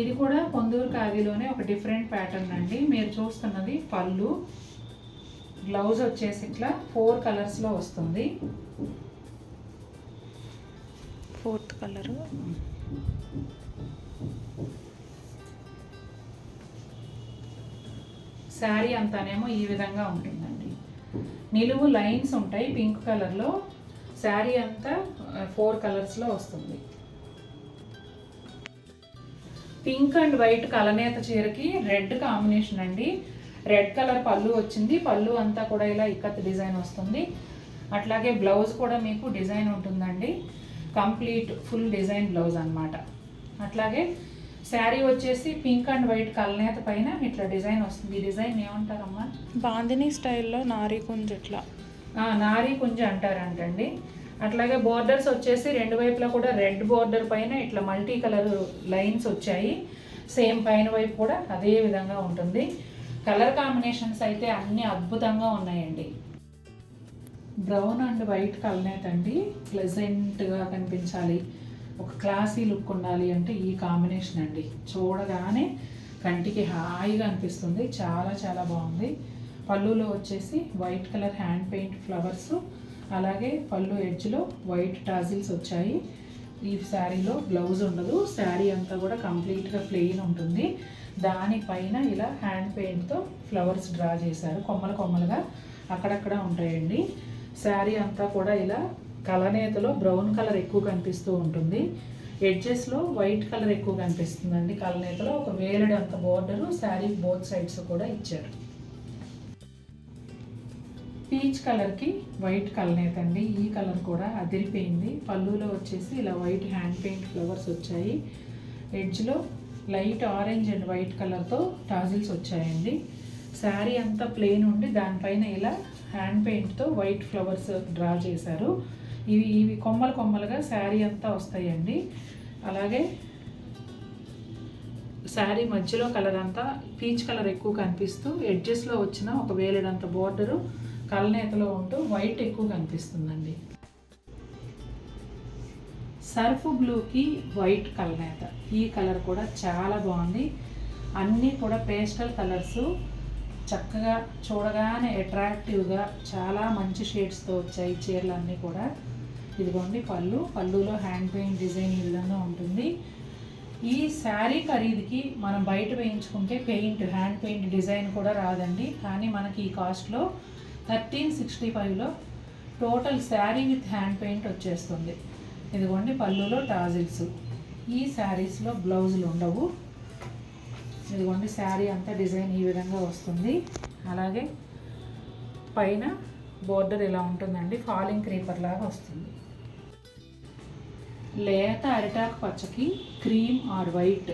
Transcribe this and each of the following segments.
ఇది కూడా కొందూరు ఖాదీలోనే ఒక డిఫరెంట్ ప్యాటర్న్ అండి. మీరు చూస్తున్నది పళ్ళు, బ్లౌజ్ వచ్చేసి ఇట్లా 4 కలర్స్లో వస్తుంది. 4th colour. శారీ అంతానేమో ఈ విధంగా ఉంటుందండి. నిలువు లైన్స్ ఉంటాయి పింక్ కలర్లో. శారీ అంతా 4 కలర్స్లో వస్తుంది. పింక్ అండ్ వైట్ కలనేత చీరకి రెడ్ కాంబినేషన్ అండి. రెడ్ కలర్ పళ్ళు వచ్చింది. పళ్ళు అంతా కూడా ఇలా ఇక్కత్ డిజైన్ వస్తుంది. అట్లాగే బ్లౌజ్ కూడా మీకు డిజైన్ ఉంటుందండి. కంప్లీట్ ఫుల్ డిజైన్ బ్లౌజ్ అన్నమాట. అట్లాగే శారీ వచ్చేసి పింక్ అండ్ వైట్ కలనేత పైన ఇట్లా డిజైన్ వస్తుంది. ఈ డిజైన్ ఏమంటారమ్మా? బాందిని స్టైల్లో నారీ కుంజ్ ఇట్లా నారీ కుంజ అంటారంటండి. అట్లాగే బోర్డర్స్ వచ్చేసి 2 వైపులా కూడా రెడ్ బోర్డర్ పైన ఇట్లా మల్టీ కలర్ లైన్స్ వచ్చాయి. సేమ్ పైన వైపు కూడా అదే విధంగా ఉంటుంది. కలర్ కాంబినేషన్స్ అయితే అన్నీ అద్భుతంగా ఉన్నాయండి. బ్రౌన్ అండ్ వైట్ కలనేత అండి. ప్లెజెంట్గా కనిపించాలి, ఒక క్లాసీ లుక్ ఉండాలి అంటే ఈ కాంబినేషన్ అండి. చూడగానే కంటికి హాయిగా అనిపిస్తుంది. చాలా చాలా బాగుంది. పళ్ళులో వచ్చేసి white colour hand paint flowers, అలాగే పళ్ళు ఎడ్జ్లో వైట్ టాజిల్స్ వచ్చాయి. ఈ శారీలో బ్లౌజ్ ఉండదు. శారీ అంతా కూడా కంప్లీట్గా ప్లెయిన్ ఉంటుంది. దానిపైన ఇలా హ్యాండ్ పెయింట్తో ఫ్లవర్స్ డ్రా చేశారు. కొమ్మలు కొమ్మలుగా అక్కడక్కడ ఉంటాయండి. శారీ అంతా కూడా ఇలా కలనేతలో బ్రౌన్ కలర్ ఎక్కువ కనిపిస్తూ ఉంటుంది. ఎడ్జెస్లో వైట్ కలర్ ఎక్కువ కనిపిస్తుందండి. కలనేతలో ఒక వేలడు అంత బోర్డరు శారీ బోత్ సైడ్స్ కూడా ఇచ్చారు. పీచ్ కలర్కి వైట్ కలనేత అండి. ఈ కలర్ కూడా అదిరిపోయింది. పళ్ళులో వచ్చేసి ఇలా వైట్ హ్యాండ్ పెయింట్ ఫ్లవర్స్ వచ్చాయి. ఎడ్జ్లో లైట్ ఆరెంజ్ అండ్ వైట్ కలర్తో టాజిల్స్ వచ్చాయండి. శారీ అంతా ప్లెయిన్ ఉండి దానిపైన ఇలా హ్యాండ్ పెయింట్తో వైట్ ఫ్లవర్స్ డ్రా చేశారు. ఇవి కొమ్మలు కొమ్మలుగా శారీ అంతా వస్తాయండి. అలాగే శారీ మధ్యలో కలర్ అంతా పీచ్ కలర్ ఎక్కువ కనిపిస్తూ ఎడ్జెస్లో వచ్చిన ఒక వేలడంత బోర్డరు కలనేతలో ఉంటూ వైట్ ఎక్కువ కనిపిస్తుందండి. సర్ఫ్ బ్లూకి వైట్ కలనేత. ఈ కలర్ కూడా చాలా బాగుంది. అన్నీ కూడా పేస్టల్ కలర్స్, చక్కగా చూడగానే అట్రాక్టివ్గా చాలా మంచి షేడ్స్తో వచ్చాయి చీరలు అన్నీ కూడా. ఇదిగోండి పళ్ళులో హ్యాండ్ పెయింట్ డిజైన్ ఈ విధంగా ఉంటుంది. ఈ శారీ ఖరీదుకి మనం బయట వేయించుకుంటే హ్యాండ్ పెయింట్ డిజైన్ కూడా రాదండి. కానీ మనకి ఈ కాస్ట్లో 1365లో total sari with hand paint వచ్చేస్తుంది. ఇదిగోండి పళ్ళులో టాజిల్స్. ఈ శారీస్లో బ్లౌజులు ఉండవు. ఇదిగోండి శారీ అంతా డిజైన్ ఈ విధంగా వస్తుంది. అలాగే పైన బోర్డర్ ఇలా ఉంటుందండి. ఫాలింగ్ క్రీపర్ లాగా వస్తుంది. లేత అరిటాకు పచ్చకి క్రీమ్ ఆర్ వైట్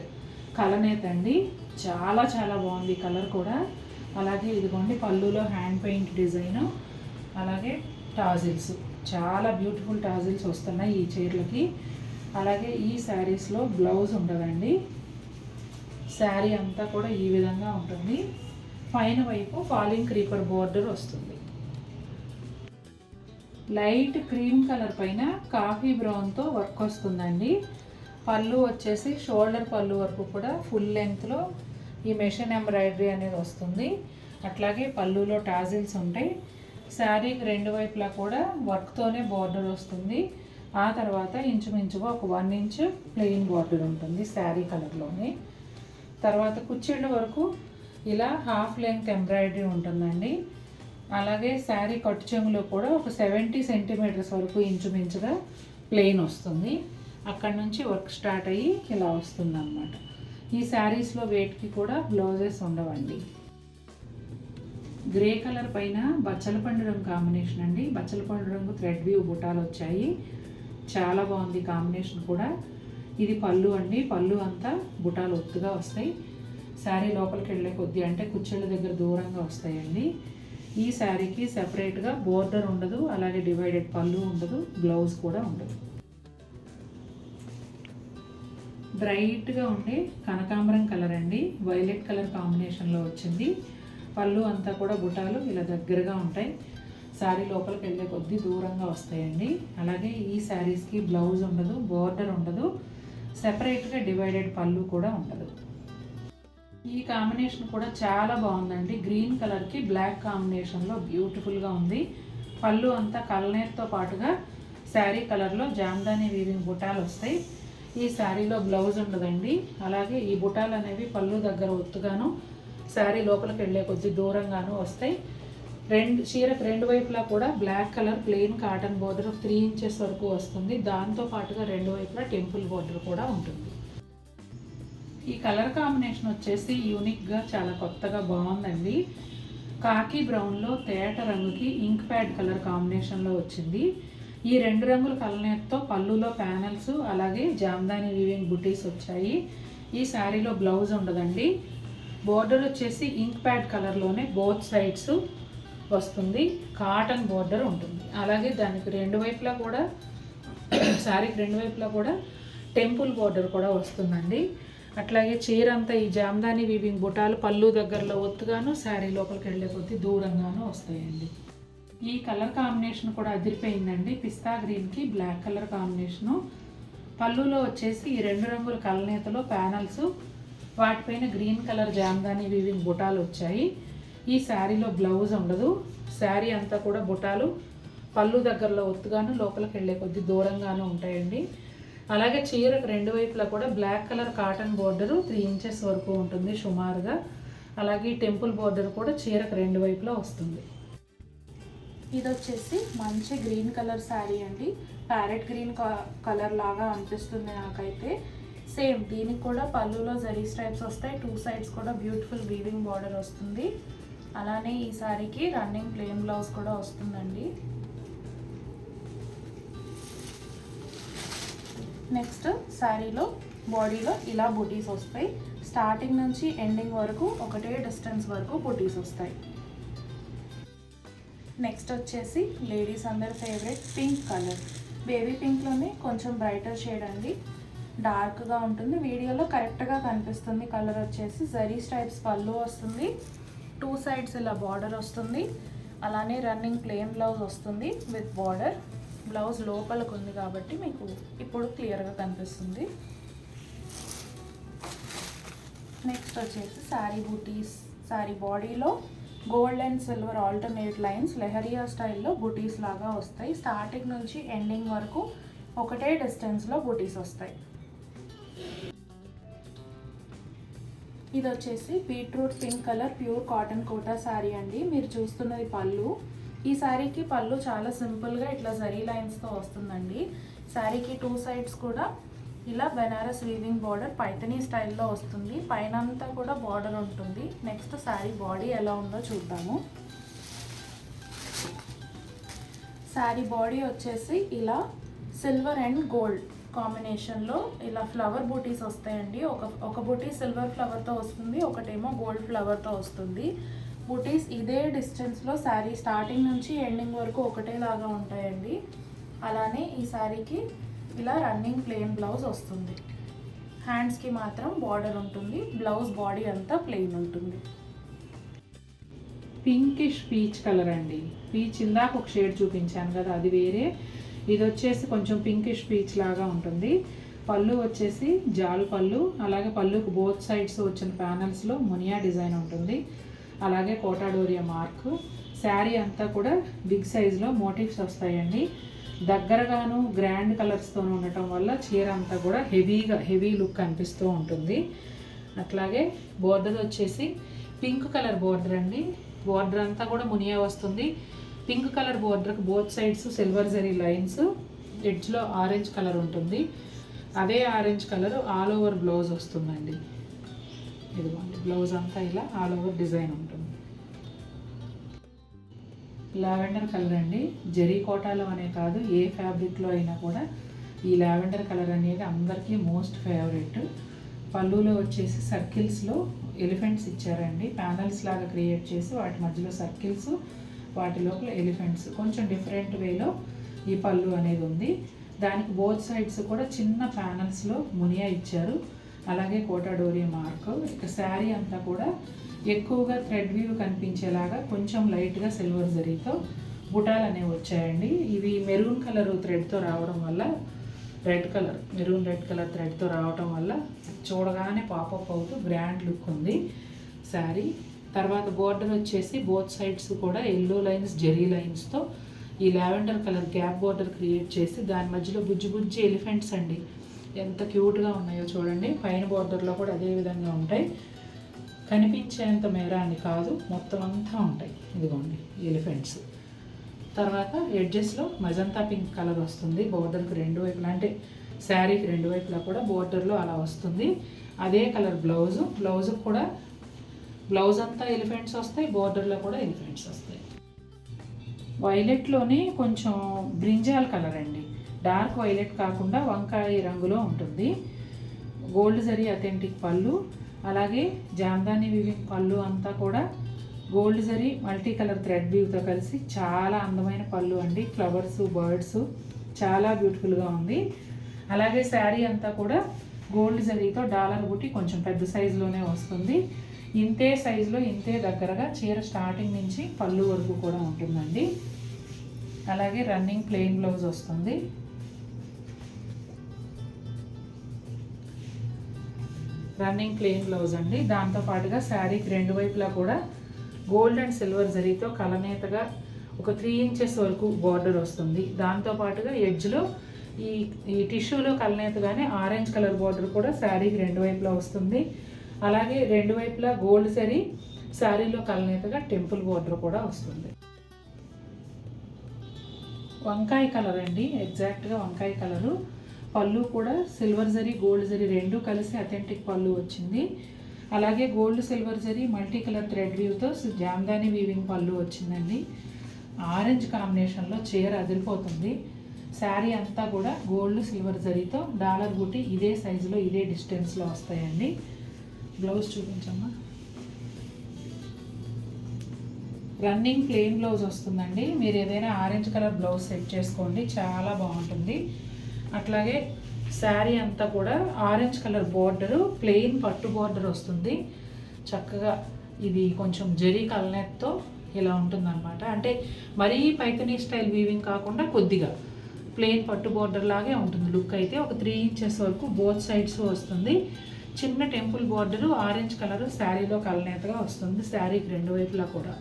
కలనేత అండి. చాలా చాలా బాగుంది కలర్ కూడా. అలాగే ఇదిగోండి పళ్ళులో హ్యాండ్ పెయింట్ డిజైన్, అలాగే టాజిల్స్. చాలా బ్యూటిఫుల్ టాజిల్స్ వస్తున్నాయి ఈ చీరలకి. అలాగే ఈ శారీస్లో బ్లౌజ్ ఉండదండి. శారీ అంతా కూడా ఈ విధంగా ఉంటుంది. పైన వైపు ఫాలింగ్ క్రీపర్ బోర్డర్ వస్తుంది. లైట్ క్రీమ్ కలర్ పైన కాఫీ బ్రౌన్తో వర్క్ వస్తుందండి. పళ్ళు వచ్చేసి షోల్డర్ పళ్ళు వరకు కూడా ఫుల్ లెంగ్త్లో ఈ మెషిన్ ఎంబ్రాయిడరీ అనేది వస్తుంది. అట్లాగే పళ్ళులో టాజిల్స్ ఉంటాయి. శారీకి 2 వైపులా కూడా వర్క్తోనే బోర్డర్ వస్తుంది. ఆ తర్వాత ఇంచుమించుగా ఒక 1 ఇంచ్ ప్లెయిన్ బోర్డర్ ఉంటుంది శారీ కలర్లోనే. తర్వాత కుచ్చిళ్ళ వరకు ఇలా హాఫ్ లెంగ్త్ ఎంబ్రాయిడరీ ఉంటుందండి. అలాగే శారీ కట్టు చెంగులో కూడా ఒక 70 సెంటీమీటర్స్ వరకు ఇంచుమించుగా ప్లెయిన్ వస్తుంది. అక్కడ నుంచి వర్క్ స్టార్ట్ అయ్యి ఇలా వస్తుంది అన్నమాట. ఈ శారీస్లో వేట్కి కూడా బ్లౌజెస్ ఉండవండి. గ్రే కలర్ పైన బచ్చలపండు రంగు కాంబినేషన్ అండి. బచ్చలపండు రంగు థ్రెడ్ వ్యూ బుటాలు వచ్చాయి. చాలా బాగుంది కాంబినేషన్ కూడా. ఇది పళ్ళు అండి. పళ్ళు అంతా బుటాలు ఒత్తుగా వస్తాయి. శారీ లోపలికి వెళ్ళే కొద్దీ అంటే కుచ్చిళ్ళ దగ్గర దూరంగా వస్తాయండి. ఈ శారీకి సెపరేట్గా బోర్డర్ ఉండదు, అలాగే డివైడెడ్ పళ్ళు ఉండదు, బ్లౌజ్ కూడా ఉండదు. బ్రైట్గా ఉండే కనకాంబరం కలర్ అండి. వైలెట్ కలర్ కాంబినేషన్లో వచ్చింది. పళ్ళు అంతా కూడా బుటాలు ఇలా దగ్గరగా ఉంటాయి. శారీ లోపలికి వెళ్ళే కొద్దీ దూరంగా వస్తాయండి. అలాగే ఈ శారీస్కి బ్లౌజ్ ఉండదు, బోర్డర్ ఉండదు, సెపరేట్గా డివైడెడ్ పళ్ళు కూడా ఉండదు. ఈ కాంబినేషన్ కూడా చాలా బాగుందండి. గ్రీన్ కలర్కి బ్లాక్ కాంబినేషన్లో బ్యూటిఫుల్గా ఉంది. పళ్ళు అంతా కలనేరుతో పాటుగా శారీ కలర్లో జామ్దాని వీవింగ్ బుటాలు వస్తాయి. ఈ శారీలో బ్లౌజ్ ఉండదండి. అలాగే ఈ బుటాలు అనేవి పళ్ళు దగ్గర ఒత్తుగాను శారీ లోపలికి వెళ్ళే కొద్ది దూరంగాను వస్తాయి. చీరకు రెండు వైపులా కూడా black colour plain cotton border 3 inches వరకు వస్తుంది. దాంతో పాటుగా రెండు వైపులా టెంపుల్ బోర్డర్ కూడా ఉంటుంది. ఈ కలర్ కాంబినేషన్ వచ్చేసి యూనిక్గా చాలా కొత్తగా బాగుందండి. కాకి బ్రౌన్లో తేట రంగుకి ఇంక్ ప్యాడ్ కలర్ కాంబినేషన్లో వచ్చింది. ఈ 2 రంగుల కలనేతో పళ్ళులో ప్యానల్స్ అలాగే జామ్దాని వీవింగ్ బుటీస్ వచ్చాయి. ఈ శారీలో బ్లౌజ్ ఉండదండి. బోర్డర్ వచ్చేసి ఇంక్ ప్యాడ్ కలర్లోనే బోత్ సైడ్స్ వస్తుంది. కాటన్ బోర్డర్ ఉంటుంది. అలాగే దానికి రెండు వైపులా కూడా శారీకి రెండు వైపులా కూడా టెంపుల్ బోర్డర్ కూడా వస్తుందండి. అట్లాగే చీర అంతా ఈ జామ్దాని వీవింగ్ బుటాలు పళ్ళు దగ్గరలో ఒత్తుగాను శారీ లోపలికి వెళ్ళే కొద్దీ దూరంగాను వస్తాయండి. ఈ కలర్ కాంబినేషన్ కూడా అదిరిపోయిందండి. పిస్తా గ్రీన్కి బ్లాక్ కలర్ కాంబినేషను. పళ్ళులో వచ్చేసి ఈ 2 రంగుల కలనేతలో ప్యానల్స్, వాటిపైన గ్రీన్ కలర్ జామ్దాని వీవింగ్ బుటాలు వచ్చాయి. ఈ శారీలో బ్లౌజ్ ఉండదు. శారీ అంతా కూడా బుటాలు పళ్ళు దగ్గరలో ఒత్తుగాను లోపలికి వెళ్ళే కొద్ది దూరంగాను ఉంటాయండి. అలాగే చీరకు రెండు వైపులా కూడా black colour cotton border 3 inches వరకు ఉంటుంది సుమారుగా. అలాగే టెంపుల్ బోర్డర్ కూడా చీరకు రెండు వైపులా వస్తుంది. ఇది వచ్చేసి మంచి గ్రీన్ కలర్ శారీ అండి. ప్యారెట్ గ్రీన్ కలర్ లాగా అనిపిస్తుంది నాకైతే. సేమ్ దీనికి కూడా పళ్ళులో జరీ స్ట్రైప్స్ వస్తాయి. 2 సైడ్స్ కూడా బ్యూటిఫుల్ వీవింగ్ బార్డర్ వస్తుంది. అలానే ఈ శారీకి రన్నింగ్ ప్లెయిన్ బ్లౌజ్ కూడా వస్తుందండి. నెక్స్ట్ శారీలో బాడీలో ఇలా బుటీస్ వస్తాయి. స్టార్టింగ్ నుంచి ఎండింగ్ వరకు ఒకటే డిస్టెన్స్ వరకు బుటీస్ వస్తాయి. నెక్స్ట్ వచ్చేసి లేడీస్ అందరి ఫేవరెట్ పింక్ కలర్. బేబీ పింక్లోనే కొంచెం బ్రైటర్ షేడ్ అండి. డార్క్గా ఉంటుంది. వీడియోలో కరెక్ట్గా కనిపిస్తుంది. కలర్ వచ్చేసి జరీ స్ట్రైప్స్ పళ్ళు వస్తుంది. 2 సైడ్స్ ఇలా బార్డర్ వస్తుంది. అలానే రన్నింగ్ ప్లెయిన్ బ్లౌజ్ వస్తుంది విత్ బార్డర్. బ్లౌజ్ లోపలికి ఉంది కాబట్టి మీకు ఇప్పుడు క్లియర్గా కనిపిస్తుంది. నెక్స్ట్ వచ్చేసి శారీ బూటీస్. శారీ బాడీలో gold and silver alternate lines leheriya స్టైల్లో బుటీస్ లాగా వస్తాయి. స్టార్టింగ్ నుంచి ఎండింగ్ వరకు ఒకటే డిస్టెన్స్లో బుటీస్ వస్తాయి. ఇది వచ్చేసి beetroot pink colour pure cotton Kota sari అండి. మీరు చూస్తున్నది పళ్ళు. ఈ శారీకి పళ్ళు చాలా సింపుల్గా ఇట్లా జరీ లైన్స్తో వస్తుందండి. శారీకి 2 సైడ్స్ కూడా ఇలా బెనారస్ వీవింగ్ బార్డర్ పైథనీ స్టైల్లో వస్తుంది. పైన అంతా కూడా బార్డర్ ఉంటుంది. నెక్స్ట్ శారీ బాడీ ఎలా ఉందో చూద్దాము. శారీ బాడీ వచ్చేసి ఇలా సిల్వర్ అండ్ గోల్డ్ కాంబినేషన్లో ఇలా ఫ్లవర్ బూటీస్ వస్తాయండి. ఒక బూటీ సిల్వర్ ఫ్లవర్తో వస్తుంది, ఒకటేమో గోల్డ్ ఫ్లవర్తో వస్తుంది. బూటీస్ ఇదే డిస్టెన్స్లో శారీ స్టార్టింగ్ నుంచి ఎండింగ్ వరకు ఒకటేలాగా ఉంటాయండి. అలానే ఈ శారీకి ఇలా రన్నింగ్ ప్లెయిన్ బ్లౌజ్ వస్తుంది. హ్యాండ్స్కి మాత్రం బార్డర్ ఉంటుంది. బ్లౌజ్ బాడీ అంతా ప్లెయిన్ ఉంటుంది. పింకిష్ పీచ్ కలర్ అండి. పీచ్ ఇందాక ఒక షేడ్ చూపించాను కదా, అది వేరే. ఇది వచ్చేసి కొంచెం పింకిష్ పీచ్ లాగా ఉంటుంది. పళ్ళు వచ్చేసి జాల్ పళ్ళు. అలాగే పళ్ళుకు బోత్ సైడ్స్ వచ్చిన ప్యానల్స్లో మునియా డిజైన్ ఉంటుంది. అలాగే కోటాడోరియా మార్క్. శారీ అంతా కూడా బిగ్ సైజులో మోటివ్స్ వస్తాయండి. దగ్గరగాను గ్రాండ్ కలర్స్తో ఉండటం వల్ల చీర అంతా కూడా హెవీ లుక్ కనిపిస్తూ ఉంటుంది. అట్లాగే బోర్డర్ వచ్చేసి పింక్ కలర్ బోర్డర్ అండి. బోర్డర్ అంతా కూడా మునియా వస్తుంది. పింక్ కలర్ బోర్డర్కి both sides silver zari lines, ఎడ్జ్లో ఆరెంజ్ కలర్ ఉంటుంది. అదే orange colour all over blouse వస్తుందండి. ఇదిగోండి బ్లౌజ్ అంతా ఇలా ఆల్ ఓవర్ డిజైన్ ఉంటుంది. లావెండర్ కలర్ అండి. జరీ కోటాలో అనే కాదు, ఏ ఫ్యాబ్రిక్లో అయినా కూడా ఈ లావెండర్ కలర్ అనేది అందరికీ మోస్ట్ ఫేవరెట్. పళ్ళులో వచ్చేసి సర్కిల్స్లో ఎలిఫెంట్స్ ఇచ్చారండి. ప్యానల్స్ లాగా క్రియేట్ చేసి వాటి మధ్యలో సర్కిల్స్, వాటి లోపల ఎలిఫెంట్స్. కొంచెం డిఫరెంట్ వేలో ఈ పళ్ళు అనేది ఉంది. దానికి బోత్ సైడ్స్ కూడా చిన్న ప్యానల్స్లో మునియా ఇచ్చారు. అలాగే కోటాడోరియా మార్క్. ఇక శారీ అంతా కూడా ఎక్కువగా థ్రెడ్ వీవ్ కనిపించేలాగా కొంచెం లైట్గా సిల్వర్ జరీతో బుటాలు అనేవి వచ్చాయండి. ఇవి మెరూన్ కలర్ థ్రెడ్తో రావడం వల్ల red colour, maroon red colour థ్రెడ్తో రావటం వల్ల చూడగానే పాపప్ అవుతూ గ్రాండ్ లుక్ ఉంది శారీ. తర్వాత బోర్డర్ వచ్చేసి బోత్ సైడ్స్ కూడా ఎల్లో లైన్స్, జెరీ లైన్స్తో ఈ lavender colour gap border create చేసి దాని మధ్యలో బుజ్జి బుజ్జి ఎలిఫెంట్స్ అండి, ఎంత క్యూట్గా ఉన్నాయో చూడండి. పైన బోర్డర్లో కూడా అదే విధంగా ఉంటాయి, కనిపించేంత మేర అని కాదు, మొత్తం అంతా ఉంటాయి. ఇదిగోండి ఎలిఫెంట్స్. తర్వాత ఎడ్జెస్లో మజంతా పింక్ కలర్ వస్తుంది బోర్డర్కి రెండు వైపులా, అంటే శారీకి రెండు వైపులా కూడా బోర్డర్లో అలా వస్తుంది. అదే కలర్ బ్లౌజ్ కూడా బ్లౌజ్ అంతా ఎలిఫెంట్స్ వస్తాయి, బోర్డర్లో కూడా ఎలిఫెంట్స్ వస్తాయి. వైలెట్లోనే కొంచెం బ్రింజాల్ కలర్ అండి, డార్క్ వైలెట్ కాకుండా వంకాయ రంగులో ఉంటుంది. గోల్డ్ జరీ అథెంటిక్ పళ్ళు, అలాగే జామ్దాని వీవింగ్ పళ్ళు అంతా కూడా gold zari multi colour thread వీవ్తో కలిసి చాలా అందమైన పళ్ళు అండి. ఫ్లవర్స్, బర్డ్స్ చాలా బ్యూటిఫుల్గా ఉంది. అలాగే శారీ అంతా కూడా గోల్డ్ జరీతో డాలర్ బుట్టి కొంచెం పెద్ద సైజులోనే వస్తుంది. ఇంతే సైజులో ఇంతే దగ్గరగా చీర స్టార్టింగ్ నుంచి పళ్ళు వరకు కూడా ఉంటుందండి. అలాగే రన్నింగ్ ప్లెయిన్ బ్లౌజ్ వస్తుంది. రన్నింగ్ ప్లెయిన్ బ్లౌజ్ అండి. దాంతోపాటుగా శారీకి రెండు వైపులా కూడా గోల్డ్ అండ్ సిల్వర్ జరీతో కలనేతగా ఒక 3 ఇంచెస్ వరకు బార్డర్ వస్తుంది. దాంతోపాటుగా ఎడ్జ్లో ఈ టిష్యూలో కలనేతగానే ఆరెంజ్ కలర్ బార్డర్ కూడా శారీకి రెండు వైపులా వస్తుంది. అలాగే రెండు వైపులా గోల్డ్ జరీ, శారీలో కలనేతగా టెంపుల్ బార్డర్ కూడా వస్తుంది. వంకాయ కలర్ అండి, ఎగ్జాక్ట్గా వంకాయ కలరు. పళ్ళు కూడా సిల్వర్ జరీ, గోల్డ్ జరీ రెండు కలిసి అథెంటిక్ పళ్ళు వచ్చింది. అలాగే gold silver zari multi colour thread వీవ్తో జామ్దాని వీవింగ్ పళ్ళు వచ్చిందండి. ఆరెంజ్ కాంబినేషన్లో చీర అదిరిపోతుంది. శారీ అంతా కూడా గోల్డ్ సిల్వర్ జరీతో డాలర్ బుట్టి ఇదే సైజులో ఇదే డిస్టెన్స్లో వస్తాయండి. బ్లౌజ్ చూపించమ్మా. రన్నింగ్ ప్లెయిన్ బ్లౌజ్ వస్తుందండి. మీరు ఏదైనా ఆరెంజ్ కలర్ బ్లౌజ్ సెట్ చేసుకోండి, చాలా బాగుంటుంది. అట్లాగే శారీ అంతా కూడా ఆరెంజ్ కలర్ బోర్డరు, ప్లెయిన్ పట్టు బోర్డర్ వస్తుంది. చక్కగా ఇది కొంచెం జరీ కలనెత్తో ఇలా ఉంటుందన్నమాట. అంటే మరీ పైతనీ స్టైల్ వీవింగ్ కాకుండా కొద్దిగా ప్లెయిన్ పట్టు బోర్డర్ లాగే ఉంటుంది లుక్. అయితే ఒక 3 ఇంచెస్ వరకు బోత్ సైడ్స్ వస్తుంది. చిన్న టెంపుల్ బోర్డరు ఆరెంజ్ కలరు శారీలో కలనేతగా వస్తుంది, శారీకి రెండు వైపులా కూడా.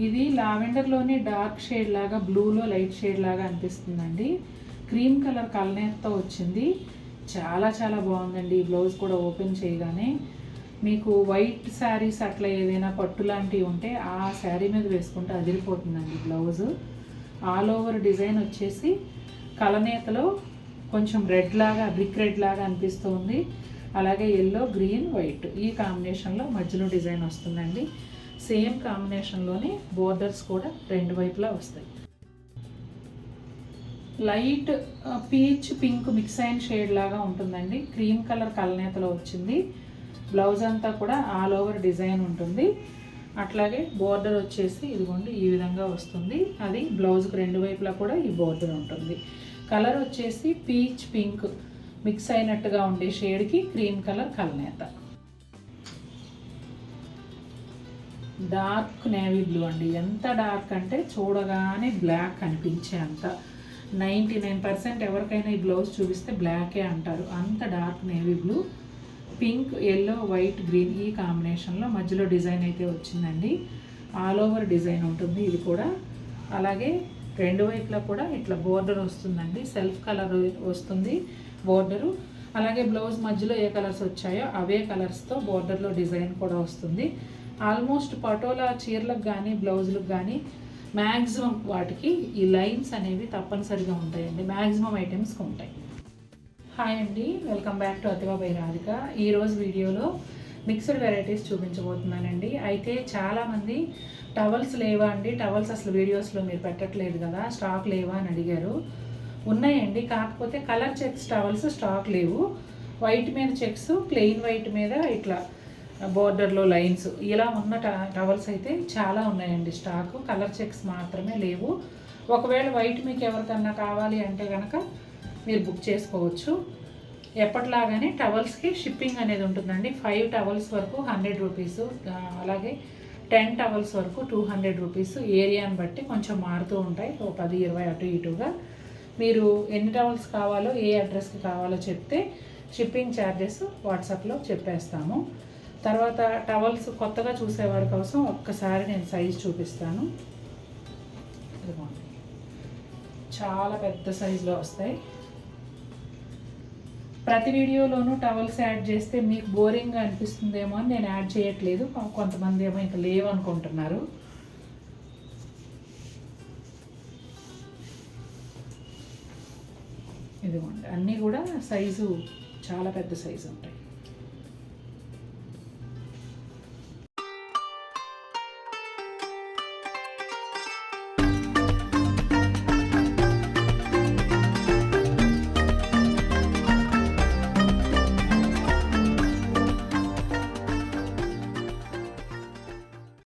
ఇది లావెండర్లోనే డార్క్ షేడ్ లాగా, బ్లూలో లైట్ షేడ్ లాగా అనిపిస్తుందండి. క్రీమ్ కలర్ కలనేతతో వచ్చింది, చాలా చాలా బాగుందండి. ఈ బ్లౌజ్ కూడా ఓపెన్ చేయగానే మీకు వైట్ శారీస్ అట్లా ఏదైనా పట్టు లాంటివి ఉంటే ఆ శారీ మీద వేసుకుంటే అదిరిపోతుందండి బ్లౌజ్. ఆల్ ఓవర్ డిజైన్ వచ్చేసి కలనేతలో కొంచెం రెడ్ లాగా, బ్రిక్ రెడ్ లాగా అనిపిస్తుంది. అలాగే ఎల్లో, గ్రీన్, వైట్ ఈ కాంబినేషన్లో మధ్యలో డిజైన్ వస్తుందండి. సేమ్ కాంబినేషన్లోనే బోర్డర్స్ కూడా రెండు వైపులా వస్తాయి. లైట్ పీచ్ పింక్ మిక్స్ అయిన షేడ్ లాగా ఉంటుందండి. క్రీమ్ కలర్ కలనేతలో వచ్చింది. బ్లౌజ్ అంతా కూడా ఆల్ ఓవర్ డిజైన్ ఉంటుంది. అట్లాగే బోర్డర్ వచ్చేసి ఇదిగోండి ఈ విధంగా వస్తుంది. అది బ్లౌజ్కి రెండు వైపులా కూడా ఈ బోర్డర్ ఉంటుంది. కలర్ వచ్చేసి పీచ్ పింక్ మిక్స్ అయినట్టుగా ఉండే షేడ్కి క్రీమ్ కలర్ కలనేత. డార్క్ నేవీ బ్లూ అండి. ఎంత డార్క్ అంటే చూడగానే బ్లాక్ అనిపించే అంత. 99% ఎవరికైనా ఈ బ్లౌజ్ చూపిస్తే బ్లాకే అంటారు, అంత dark navy blue. Pink, yellow, white, green ఈ కాంబినేషన్లో మధ్యలో డిజైన్ అయితే వచ్చిందండి. ఆల్ ఓవర్ డిజైన్ ఉంటుంది ఇది కూడా. అలాగే రెండు వైపులా కూడా ఇట్లా బోర్డర్ వస్తుందండి, సెల్ఫ్ కలర్ వస్తుంది బోర్డరు. అలాగే బ్లౌజ్ మధ్యలో ఏ కలర్స్ వచ్చాయో అవే కలర్స్తో బోర్డర్లో డిజైన్ కూడా వస్తుంది. ఆల్మోస్ట్ పటోలా చీరలకు కానీ బ్లౌజులకు కానీ మ్యాక్సిమం వాటికి ఈ లైన్స్ అనేవి తప్పనిసరిగా ఉంటాయండి, మ్యాక్సిమం ఐటమ్స్కి ఉంటాయి. హాయ్ అండి, welcome back to Athiva by Radhika. ఈరోజు వీడియోలో మిక్స్డ్ వెరైటీస్ చూపించబోతున్నానండి. అయితే చాలామంది టవల్స్ లేవా అండి, టవల్స్ అసలు వీడియోస్లో మీరు పెట్టట్లేదు కదా, స్టాక్ లేవా అని అడిగారు. ఉన్నాయండి, కాకపోతే కలర్ చెక్స్ టవల్స్ స్టాక్ లేవు. వైట్ మీద చెక్స్, ప్లెయిన్ వైట్ మీద ఇట్లా బోర్డర్లో లైన్స్ ఇలా ఉన్న టవల్స్ అయితే చాలా ఉన్నాయండి స్టాకు. కలర్ చెక్స్ మాత్రమే లేవు. ఒకవేళ వైట్ మీకు ఎవరికన్నా కావాలి అంటే కనుక మీరు బుక్ చేసుకోవచ్చు. ఎప్పటిలాగానే టవల్స్కి షిప్పింగ్ అనేది ఉంటుందండి. 5 టవల్స్ వరకు 100 రూపీసు, అలాగే 10 టవల్స్ వరకు 200 రూపీస్. ఏరియాని బట్టి కొంచెం మారుతూ ఉంటాయి, 10-20 అటు ఇటుగా. మీరు ఎన్ని టవల్స్ కావాలో ఏ అడ్రస్కి కావాలో చెప్తే షిప్పింగ్ ఛార్జెస్ వాట్సాప్లో చెప్పేస్తాము. తర్వాత టవల్స్ కొత్తగా చూసేవారి కోసం ఒక్కసారి నేను సైజ్ చూపిస్తాను. ఇదిగోండి, చాలా పెద్ద సైజులో వస్తాయి. ప్రతి వీడియోలోనూ టవల్స్ యాడ్ చేస్తే మీకు బోరింగ్గా అనిపిస్తుందేమో అని నేను యాడ్ చేయట్లేదు. కొంతమంది ఏమో ఇంకా లేవనుకుంటున్నారు. ఇదిగోండి, అన్నీ కూడా సైజు చాలా పెద్ద సైజు ఉంటాయి.